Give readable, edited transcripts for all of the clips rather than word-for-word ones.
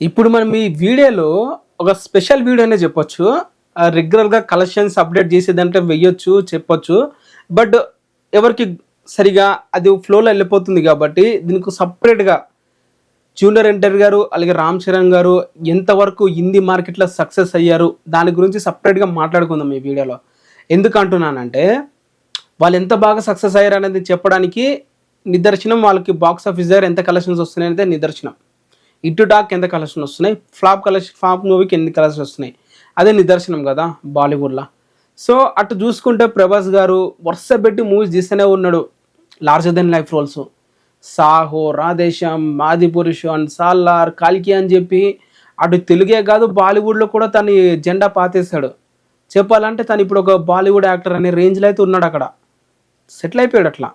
ఇప్పుడు మనం ఈ వీడియోలో ఒక స్పెషల్ వీడియో అనే చెప్పొచ్చు. రెగ్యులర్‌గా కలెక్షన్స్ అప్డేట్ చేసేదంటే వెయ్యొచ్చు, చెప్పొచ్చు. బట్ ఎవరికి సరిగా అది ఫ్లోలో వెళ్ళిపోతుంది కాబట్టి దీనికి సెపరేట్‌గా జూనియర్ ఎన్టీఆర్ గారు, అలాగే రామ్ చరణ్ గారు ఎంతవరకు హిందీ మార్కెట్‌లో సక్సెస్ అయ్యారు, దాని గురించి సెపరేట్‌గా మాట్లాడుకుందాం ఈ వీడియోలో. ఎందుకు అంటున్నానంటే వాళ్ళు ఎంత బాగా సక్సెస్ అయ్యారు అనేది చెప్పడానికి నిదర్శనం వాళ్ళకి బాక్స్ ఆఫీస్ దగ్గర ఎంత కలెక్షన్స్ వస్తున్నాయి అనేది నిదర్శనం. ఇటు టాక్ ఎంత కలెక్షన్ వస్తున్నాయి, ఫ్లాప్ మూవీకి ఎన్ని కలెక్షన్ వస్తున్నాయి, అదే నిదర్శనం కదా బాలీవుడ్లో. సో అటు చూసుకుంటే ప్రభాస్ గారు వరుస పెట్టి మూవీస్ తీస్తూనే ఉన్నాడు, larger than life roles. Saaho, Radhe Shyam, Adipurush and Salaar, కాల్కి అని చెప్పి అటు తెలుగే కాదు బాలీవుడ్లో కూడా తను జెండా పాతేశాడు. చెప్పాలంటే తను ఇప్పుడు ఒక బాలీవుడ్ యాక్టర్ అనే రేంజ్లో అయితే ఉన్నాడు, అక్కడ సెటిల్ అయిపోయాడు అట్లా.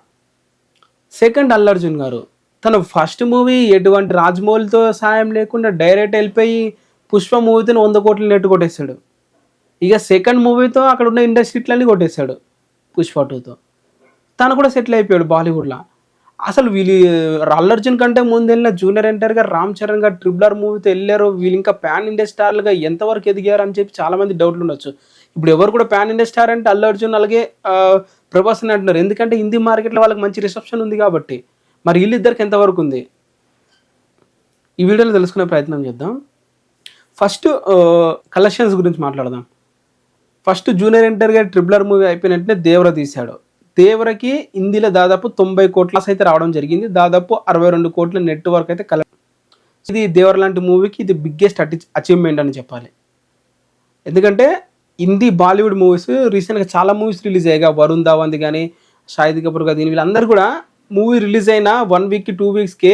సెకండ్ అల్లు అర్జున్ గారు, తన ఫస్ట్ మూవీ ఎటువంటి రాజమౌళితో సాయం లేకుండా డైరెక్ట్ వెళ్ళిపోయి పుష్ప మూవీతో 100 కోట్లు నెట్టు కొట్టేశాడు. ఇక సెకండ్ మూవీతో అక్కడ ఉన్న ఇండస్ట్రీలన్నీ కొట్టేశాడు పుష్ప 2తో. తను కూడా సెటిల్ అయిపోయాడు బాలీవుడ్లో. అసలు వీళ్ళు అల్లు అర్జున్ కంటే ముందు వెళ్ళిన జూనియర్ ఎన్టీఆర్ గారు, రామ్ చరణ్ గారు RRR మూవీతో వెళ్ళారు. వీళ్ళు ఇంకా ప్యాన్ ఇండియా స్టార్లుగా ఎంతవరకు ఎదిగారు అని చెప్పి చాలామంది డౌట్లు ఉండొచ్చు. ఇప్పుడు ఎవరు కూడా ప్యాన్ ఇండియా స్టార్ అంటే అల్లు అర్జున్ అలాగే ప్రభాస్ అని అంటున్నారు. ఎందుకంటే హిందీ మార్కెట్లో వాళ్ళకి మంచి రిసెప్షన్ ఉంది కాబట్టి. మరి వీళ్ళిద్దరికి ఎంతవరకు ఉంది ఈ వీడియోలో తెలుసుకునే ప్రయత్నం చేద్దాం. ఫస్ట్ కలెక్షన్స్ గురించి మాట్లాడదాం. ఫస్ట్ జూనియర్ ఎన్టీఆర్ గారు RRR మూవీ అయిపోయిన వెంటనే దేవర తీశాడు. దేవరకి హిందీలో దాదాపు 90 కోట్ల అయితే రావడం జరిగింది. దాదాపు 62 కోట్ల నెట్వర్క్ అయితే ఇది దేవర లాంటి మూవీకి ఇది బిగ్గెస్ట్ అచీవ్మెంట్ అని చెప్పాలి. ఎందుకంటే హిందీ బాలీవుడ్ మూవీస్ రీసెంట్గా చాలా మూవీస్ రిలీజ్ అయ్యాయి. వరుణ్ ధావన్ది కానీ, షాహిద్ కపూర్ కానీ, వీళ్ళందరూ కూడా మూవీ రిలీజ్ అయిన 1 వీక్కి 2 వీక్స్కి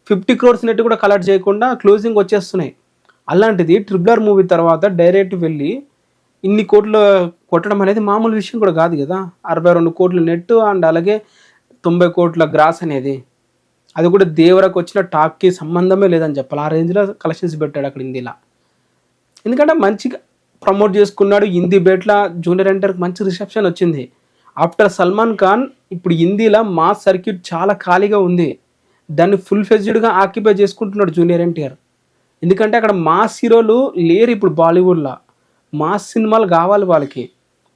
50 crores నెట్ కూడా కలెక్ట్ చేయకుండా క్లోజింగ్ వచ్చేస్తున్నాయి. అలాంటిది RRR మూవీ తర్వాత డైరెక్ట్ వెళ్ళి ఇన్ని కోట్లు కొట్టడం అనేది మామూలు విషయం కూడా కాదు కదా. 62 కోట్ల నెట్ అండ్ అలాగే 90 కోట్ల గ్రాస్ అనేది, అది కూడా దేవరకు వచ్చిన టాక్కి సంబంధమే లేదని చెప్పాలి. ఆ రేంజ్లో కలెక్షన్స్ పెట్టాడు అక్కడ హిందీలో. ఎందుకంటే మంచిగా ప్రమోట్ చేసుకున్నాడు. హిందీ బేట్ల జూనియర్ ఎన్టీఆర్కి మంచి రిసెప్షన్ వచ్చింది. ఆఫ్టర్ సల్మాన్ ఖాన్ ఇప్పుడు హిందీలో మాస్ సర్క్యూట్ చాలా ఖాళీగా ఉంది. దాన్ని ఫుల్ ఫెజ్డ్గా ఆక్యుపై చేసుకుంటున్నాడు జూనియర్ ఎన్టీఆర్. ఎందుకంటే అక్కడ మాస్ హీరోలు లేరు ఇప్పుడు బాలీవుడ్లో. మాస్ సినిమాలు కావాలి వాళ్ళకి,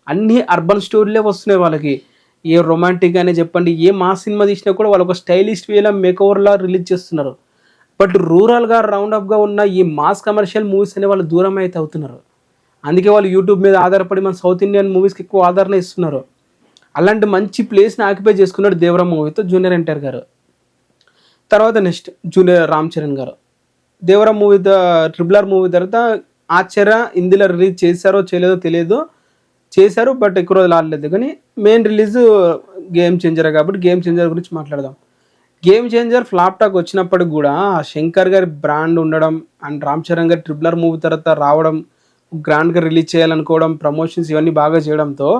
అన్నీ అర్బన్ స్టోరీలే వస్తున్నాయి వాళ్ళకి. ఏ రొమాంటిక్ అనే చెప్పండి, ఏ మాస్ సినిమా తీసినా కూడా వాళ్ళు ఒక స్టైలిష్ వేలో మేకఓవర్లా రిలీజ్ చేస్తున్నారు. బట్ రూరల్గా రౌండప్గా ఉన్న ఈ మాస్ కమర్షియల్ మూవీస్ అనే వాళ్ళు దూరం అయితే అవుతున్నారు. అందుకే వాళ్ళు యూట్యూబ్ మీద ఆధారపడి మన సౌత్ ఇండియన్ మూవీస్కి ఎక్కువ ఆదరణ ఇస్తున్నారు. అలాంటి మంచి ప్లేస్ని ఆక్యుపై చేసుకున్నాడు దేవర మూవీతో జూనియర్ ఎన్టీఆర్ గారు. తర్వాత నెక్స్ట్ జూనియర్ రామ్ చరణ్ గారు దేవర మూవీ RRR మూవీ తర్వాత ఆశ్చర్య హిందీలో రిలీజ్ చేశారో చేయలేదో తెలియదు, చేశారు బట్ ఎక్కువ రోజులు ఆడలేదు. కానీ మెయిన్ రిలీజ్ గేమ్ చేంజర్ కాబట్టి గేమ్ చేంజర్ గురించి మాట్లాడదాం. గేమ్ చేంజర్ ఫ్లాప్ టాక్ వచ్చినప్పటికి కూడా శంకర్ గారి బ్రాండ్ ఉండడం అండ్ రామ్ చరణ్ గారి RRR మూవీ తర్వాత రావడం, గ్రాండ్గా రిలీజ్ చేయాలనుకోవడం, ప్రమోషన్స్ ఇవన్నీ బాగా చేయడంతో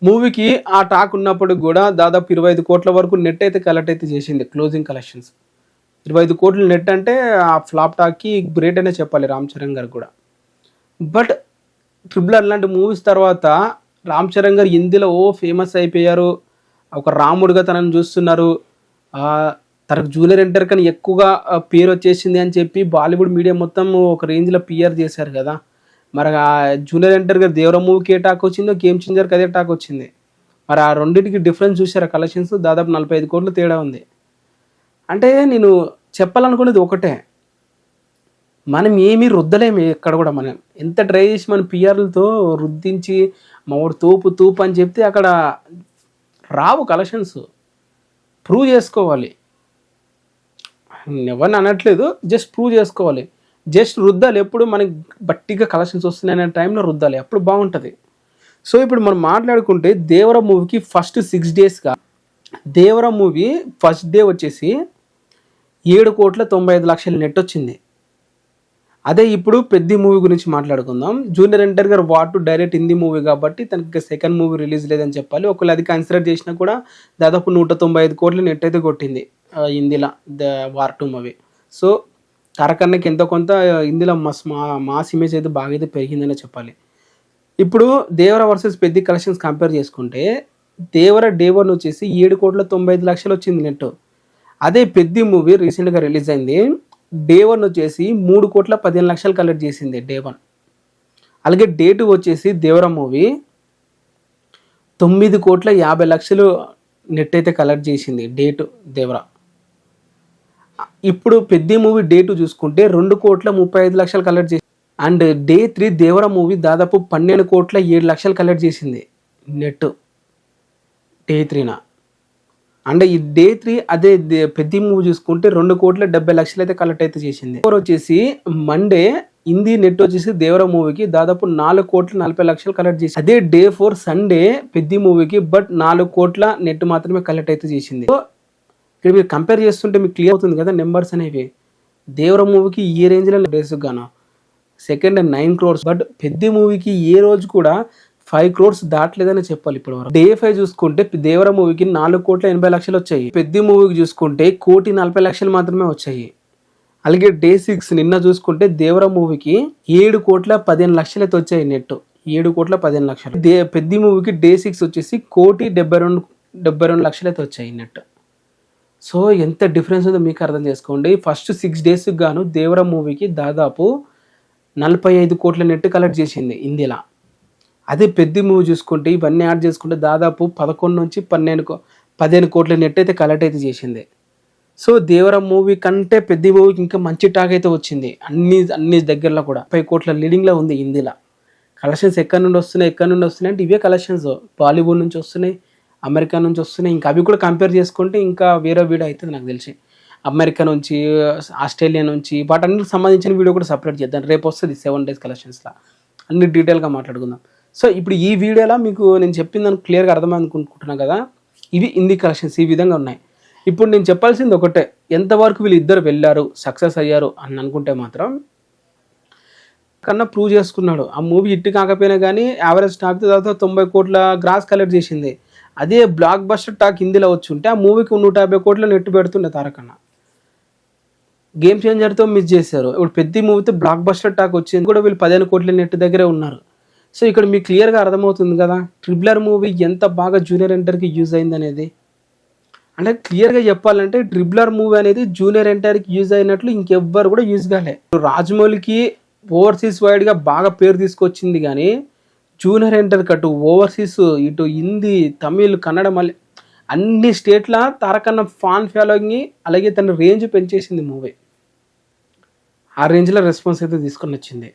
మూవీకి ఆ టాక్ ఉన్నప్పటికి కూడా దాదాపు 25 కోట్ల వరకు నెట్ అయితే కలెక్ట్ అయితే చేసింది. క్లోజింగ్ కలెక్షన్స్ 25 కోట్ల నెట్ అంటే ఆ ఫ్లాప్ టాక్కి గ్రేట్ అనే చెప్పాలి రామ్ చరణ్ గారు కూడా. బట్ RRR లాంటి మూవీస్ తర్వాత రామ్ చరణ్ గారు హిందీలో ఫేమస్ అయిపోయారు. ఒక రాముడిగా తనని చూస్తున్నారు. తనకు జూనియర్ ఎన్టీఆర్ కన్నా ఎక్కువగా పేరు వచ్చేసింది అని చెప్పి బాలీవుడ్ మీడియా మొత్తం ఒక రేంజ్లో PR చేశారు కదా. మరి ఆ జూనియర్ ఎన్టీఆర్ గారు దేవర మూవీకి ఏ టాక్ వచ్చిందో గేమ్ చేంజర్కి అదే టాక్ వచ్చింది. మరి ఆ రెండింటికి డిఫరెన్స్ చూసారు. కలెక్షన్స్ దాదాపు 45 కోట్ల తేడా ఉంది. అంటే నేను చెప్పాలనుకునేది ఒకటే, మనం ఏమీ రుద్దలేము ఎక్కడ కూడా. మనం ఎంత ట్రై చేసి మన PRలతో రుద్దించి మావాడు తోపు అని చెప్తే అక్కడ రావు కలెక్షన్స్. ప్రూవ్ చేసుకోవాలి. ఎవరిని అనట్లేదు, జస్ట్ ప్రూవ్ చేసుకోవాలి. జస్ట్ రుద్దాలి. ఎప్పుడు మనకి బట్టిగా కలెక్షన్స్ వస్తున్నాయనే టైంలో రుద్దాలి, అప్పుడు బాగుంటుంది. సో ఇప్పుడు మనం మాట్లాడుకుంటే దేవర మూవీకి ఫస్ట్ 6 డేస్గా దేవర మూవీ ఫస్ట్ డే వచ్చేసి 7,95,00,000 నెట్ వచ్చింది. అదే ఇప్పుడు పెద్ద మూవీ గురించి మాట్లాడుకుందాం. జూనియర్ ఎన్టీఆర్ గారు వాటు డైరెక్ట్ హిందీ మూవీ కాబట్టి తనకి సెకండ్ మూవీ రిలీజ్ లేదని చెప్పాలి. ఒకవేళ అది కన్సిడర్ చేసినా కూడా దాదాపు 195 కోట్ల నెట్ అయితే కొట్టింది హిందీలో వార్ 2 మూవీ. సో తారకన్నకి ఎంతో కొంత హిందీలో మాస్ ఇమేజ్ అయితే బాగా అయితే పెరిగిందనే చెప్పాలి. ఇప్పుడు దేవర వర్సెస్ పెద్ద కలెక్షన్స్ కంపేర్ చేసుకుంటే దేవర డే 1 వచ్చేసి 7,95,00,000 వచ్చింది నెట్. అదే పెద్ద మూవీ రీసెంట్గా రిలీజ్ అయింది డే 1 వచ్చేసి 3,15,00,000 కలెక్ట్ చేసింది డే 1. అలాగే డే 2 వచ్చేసి దేవరా మూవీ 9,50,00,000 నెట్ అయితే కలెక్ట్ చేసింది డే 2 దేవరా. ఇప్పుడు పెద్ద మూవీ డే 2 చూసుకుంటే 2,35,00,000 కలెక్ట్ చేసింది. అండ్ డే 3 దేవరా మూవీ దాదాపు 12,07,00,000 కలెక్ట్ చేసింది నెట్ డే 3న. అండ్ ఈ డే 3 అదే పెద్ద మూవీ చూసుకుంటే 2,70,00,000 అయితే కలెక్ట్ అయితే చేసింది. వచ్చేసి మండే హిందీ నెట్ వచ్చేసి దేవరా మూవీకి దాదాపు 4,40,00,000 కలెక్ట్ చేసింది. అదే డే 4 సండే పెద్ద మూవీకి బట్ 4 కోట్ల నెట్ మాత్రమే కలెక్ట్ అయితే చేసింది. సో ఇక్కడ మీరు కంపేర్ చేస్తుంటే మీకు క్లియర్ అవుతుంది కదా నెంబర్స్ అనేవి. దేవరా మూవీకి ఏ రేంజ్లో డేస్ గాను సెకండ్ 9 crores, బట్ పెద్ద మూవీకి ఏ రోజు కూడా 5 crores దాటలేదని చెప్పాలి ఇప్పుడు వరకు. డే 5 చూసుకుంటే దేవరా మూవీకి 4,80,00,000 వచ్చాయి. పెద్ద మూవీకి చూసుకుంటే 1,40,00,000 మాత్రమే వచ్చాయి. అలాగే డే 6 నిన్న చూసుకుంటే దేవరా మూవీకి 7,15,00,000 అయితే వచ్చాయి నెట్. 7,15,00,000. పెద్ద మూవీకి డే 6 వచ్చేసి 1,72,00,000 అయితే వచ్చాయి నెట్. సో ఎంత డిఫరెన్స్ ఉందో మీకు అర్థం చేసుకోండి. ఫస్ట్ 6 days గాను దేవరా మూవీకి దాదాపు 45 కోట్ల నెట్ కలెక్ట్ చేసింది హిందీలో. అదే పెద్ద మూవీ చూసుకుంటే ఇవన్నీ యాడ్ చేసుకుంటే దాదాపు 11 నుంచి 15 కోట్ల నెట్ అయితే కలెక్ట్ అయితే చేసింది. సో దేవరా మూవీ కంటే పెద్ద మూవీకి ఇంకా మంచి టాక్ అయితే వచ్చింది. అన్ని దగ్గరలో కూడా 5 కోట్ల లీడింగ్లో ఉంది హిందీలో. కలెక్షన్స్ ఎక్కడి నుండి వస్తున్నాయి అంటే ఇవే కలెక్షన్స్ బాలీవుడ్ నుంచి వస్తున్నాయి, అమెరికా నుంచి వస్తున్నాయి. ఇంకా అవి కూడా కంపేర్ చేసుకుంటే ఇంకా వేరే వీడియో అవుతుంది నాకు తెలిసి. అమెరికా నుంచి, ఆస్ట్రేలియా నుంచి, వాటన్నిటికి సంబంధించిన వీడియో కూడా సపరేట్ చేద్దాం. రేపు వస్తుంది 7 days కలెక్షన్స్లో అన్ని డీటెయిల్గా మాట్లాడుకుందాం. సో ఇప్పుడు ఈ వీడియోలో మీకు నేను చెప్పిందని క్లియర్గా అర్థమనుకుంటున్నాను కదా. ఇవి హిందీ కలెక్షన్స్ ఈ విధంగా ఉన్నాయి. ఇప్పుడు నేను చెప్పాల్సింది ఒకటే, ఎంతవరకు వీళ్ళు ఇద్దరు వెళ్ళారు, సక్సెస్ అయ్యారు అని అనుకుంటే మాత్రం కన్నా ప్రూవ్ చేసుకున్నాడు. ఆ మూవీ హిట్ కాకపోయినా కానీ యావరేజ్ టాక్ తర్వాత 90 కోట్ల గ్రాస్ కలెక్ట్ చేసింది. అదే బ్లాక్ బస్టర్ టాక్ హిందీలో వచ్చి ఉంటే ఆ మూవీకి 150 కోట్ల నెట్ పెడుతుండే తారకన్న. గేమ్ చేంజర్తో మిస్ చేశారు. ఇప్పుడు పెద్ద మూవీతో బ్లాక్ బస్టర్ టాక్ వచ్చింది కూడా వీళ్ళు 15 కోట్ల నెట్ దగ్గరే ఉన్నారు. సో ఇక్కడ మీకు క్లియర్గా అర్థమవుతుంది కదా ట్రిపులర్ మూవీ ఎంత బాగా జూనియర్ ఎన్టీఆర్కి యూజ్ అయింది అనేది. అంటే క్లియర్గా చెప్పాలంటే ట్రిపులర్ మూవీ అనేది జూనియర్ ఎన్టీఆర్కి యూజ్ అయినట్లు ఇంకెవ్వరు కూడా యూజ్ కాలే. రాజమౌళికి ఓవర్సీస్ వైడ్గా బాగా పేరు తీసుకొచ్చింది కానీ జూనియర్ ఎన్టీఆర్కి అటు ఓవర్సీస్, ఇటు హిందీ, తమిళ్, కన్నడ, మళ్ళీ అన్ని స్టేట్ల తారకన్న ఫ్యాన్ ఫాలోయింగ్ అలాగే తన రేంజ్ పెంచేసింది మూవీ. ఆ రేంజ్లో రెస్పాన్స్ అయితే తీసుకొని వచ్చింది.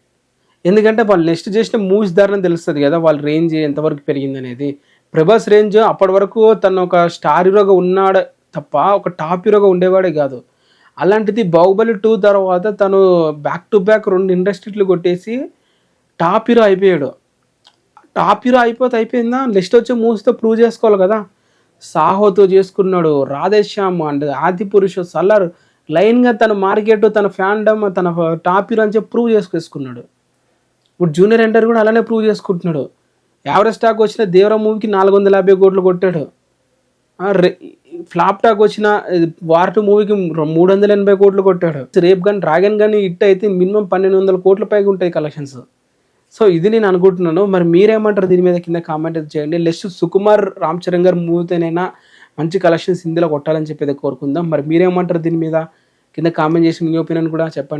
ఎందుకంటే వాళ్ళు నెక్స్ట్ చేసిన మూవీస్ ద్వారా తెలుస్తుంది కదా వాళ్ళ రేంజ్ ఎంతవరకు పెరిగింది అనేది. ప్రభాస్ రేంజ్ అప్పటి వరకు తను ఒక స్టార్ హీరోగా ఉన్నాడు తప్ప ఒక టాప్ హీరోగా ఉండేవాడే కాదు. అలాంటిది బాహుబలి 2 తర్వాత తను బ్యాక్ టు బ్యాక్ 2 ఇండస్ట్రీలు కొట్టేసి టాప్ హీరో అయిపోయాడు. టాప్ హీరో అయిపోయిందా, నెక్స్ట్ వచ్చే మూవీస్తో ప్రూవ్ చేసుకోవాలి కదా. సాహోతో చేసుకున్నాడు, రాధేశ్యామ్ అండ్ ఆది పురుష్, సల్లార్, లైన్గా తన మార్కెట్, తన ఫ్యాన్డమ్, తన టాప్ హీరో అని చెప్పి ప్రూవ్ చేసుకున్నాడు. ఇప్పుడు జూనియర్ ఎన్టీఆర్ కూడా అలానే ప్రూవ్ చేసుకుంటున్నాడు. యావరేజ్ టాక్ వచ్చిన దేవరా మూవీకి 450 కోట్లు కొట్టాడు. ఫ్లాప్ టాక్ వచ్చిన వార్ 2 మూవీకి 380 కోట్లు కొట్టాడు. రేపు కానీ డ్రాగన్ కానీ హిట్ అయితే మినిమం 1,200 కోట్ల పైగా ఉంటాయి కలెక్షన్స్. సో ఇది నేను అనుకుంటున్నాను. మరి మీరేమంటారు దీని మీద కింద కామెంట్ చేయండి. నెక్స్ట్ సుకుమార్ రామ్ చరణ్ గారు మూవీతోనైనా మంచి కలెక్షన్స్ హిందీలో కొట్టాలని చెప్పేది కోరుకుందాం. మరి మీరేమంటారు దీని మీద కింద కామెంట్ చేసి మీ ఒపీనియన్ కూడా చెప్పండి.